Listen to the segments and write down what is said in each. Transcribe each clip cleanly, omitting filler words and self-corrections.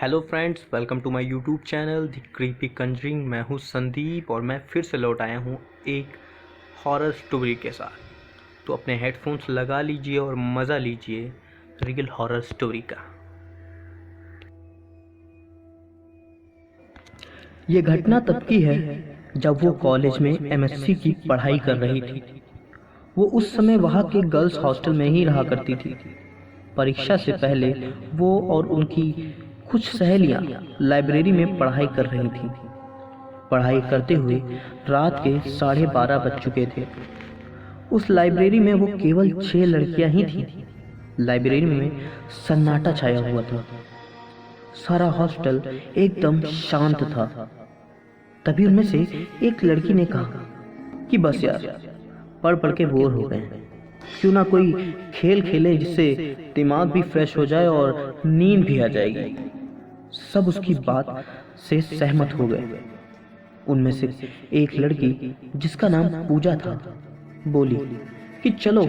Hello friends, welcome to my YouTube channel the creepy conjuring. मैं हूं संदीप और मैं फिर से लौट आया हूं एक हॉरर स्टोरी के साथ। तो अपने हेडफोन्स लगा लीजिए और मज़ा लीजिए रियल हॉरर स्टोरी का। ये घटना तब की है जब वो कॉलेज में एमएससी की पढ़ाई कर रही थी। वो उस समय वहाँ के गर्ल्स हॉस्टल में ही रहा करती थी। परीक्षा से पहले वो और उनकी कुछ सहेलियां लाइब्रेरी में पढ़ाई कर रही थीं। पढ़ाई करते हुए रात के 12:30 बज चुके थे। उस लाइब्रेरी में वो केवल 6 लड़कियां ही थीं। लाइब्रेरी में सन्नाटा छाया हुआ था। सारा हॉस्टल एकदम शांत था। तभी उनमें से एक लड़की ने कहा कि बस यार, पढ़ पढ़ के बोर हो गए हैं, क्यों ना कोई खेल खेले जिससे दिमाग भी फ्रेश हो जाए और नींद भी आ जाएगी। सब उसकी बात से सहमत हो गए। उनमें से एक लड़की, जिसका नाम पूजा था, बोली कि चलो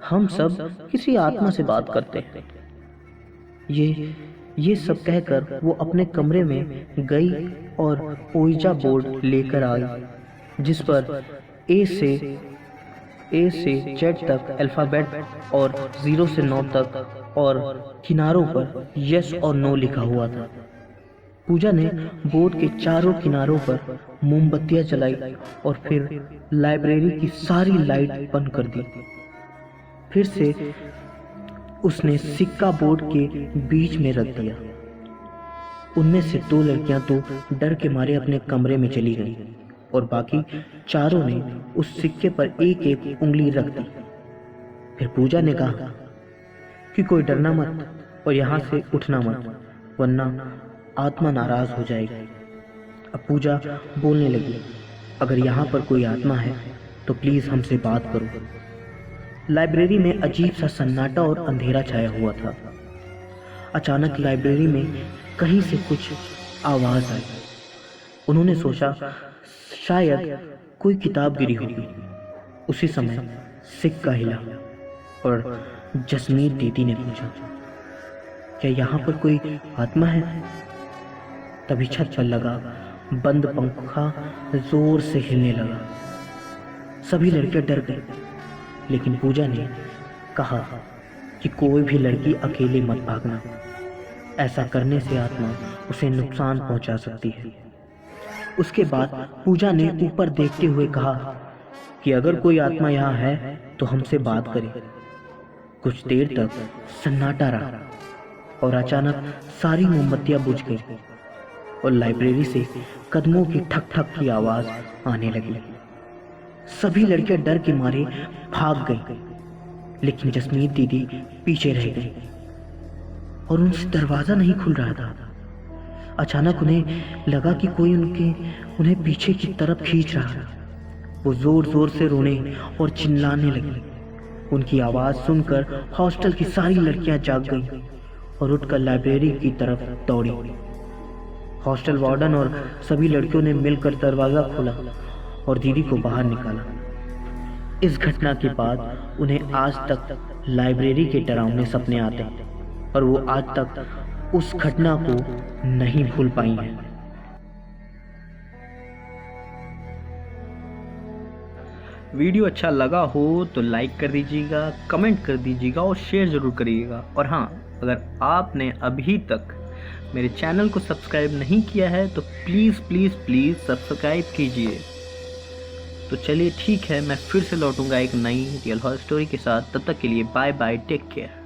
हम सब किसी आत्मा से बात करते हैं। ये सब कहकर वो अपने कमरे में गई और ओइजा बोर्ड लेकर आई, जिस पर ए से जेड तक अल्फ़ाबेट और 0 से 9 तक और किनारों पर यस और नो लिखा हुआ था। पूजा ने बोर्ड के चारों किनारों पर मोमबत्तियां जलाई और फिर लाइब्रेरी की सारी लाइट बंद कर दी। फिर से उसने सिक्का बोर्ड के बीच में रख दिया। उनमें से 2 लड़कियां तो डर के मारे अपने कमरे में चली गईं और बाकी चारों ने उस सिक्के पर एक एक उंगली रख दी। फिर पूजा ने कहा कि कोई डरना मत और यहाँ से उठना मत, वरना आत्मा नाराज हो जाएगी। अब पूजा बोलने लगी, अगर यहाँ पर कोई आत्मा है तो प्लीज हमसे बात करो। लाइब्रेरी में अजीब सा सन्नाटा और अंधेरा छाया हुआ था। अचानक लाइब्रेरी में कहीं से कुछ आवाज आई। उन्होंने सोचा शायद कोई किताब गिरी होगी। उसी समय सिक्का हिला और जसमीत दीदी ने पूछा, क्या यहाँ पर कोई आत्मा है? तभी छत पर लगा बंद पंखा जोर से हिलने लगा। सभी लड़कियां डर गई, लेकिन पूजा ने कहा कि कोई भी लड़की अकेले मत भागना, ऐसा करने से आत्मा उसे नुकसान पहुंचा सकती है। उसके बाद पूजा ने ऊपर देखते हुए कहा कि अगर कोई आत्मा यहाँ है तो हमसे बात करे। कुछ देर तक सन्नाटा रहा और अचानक सारी मोमबत्तियां बुझ गई और लाइब्रेरी से कदमों की ठक ठक की आवाज आने लगी। सभी लड़कियां डर के मारे भाग गईं, लेकिन जसमीत दीदी पीछे रह गई और उनसे दरवाजा नहीं खुल रहा था। अचानक उन्हें लगा कि कोई उन्हें पीछे की तरफ खींच रहा है। वो जोर जोर से रोने और चिल्लाने लगी। उनकी आवाज सुनकर हॉस्टल की सारी लड़कियां जाग गईं और उठकर लाइब्रेरी की तरफ दौड़ी। हॉस्टल वार्डन और सभी लड़कियों ने मिलकर दरवाजा खोला और दीदी को बाहर निकाला। इस घटना के बाद उन्हें आज तक लाइब्रेरी के डरावने सपने आते हैं और वो आज तक उस घटना को नहीं भूल पाई हैं। वीडियो अच्छा लगा हो तो लाइक कर दीजिएगा, कमेंट कर दीजिएगा और शेयर ज़रूर करिएगा। और हाँ, अगर आपने अभी तक मेरे चैनल को सब्सक्राइब नहीं किया है तो प्लीज़ प्लीज़ प्लीज़ सब्सक्राइब कीजिए। तो चलिए ठीक है, मैं फिर से लौटूंगा एक नई रियल हॉरर स्टोरी के साथ। तब तक के लिए बाय बाय, टेक केयर।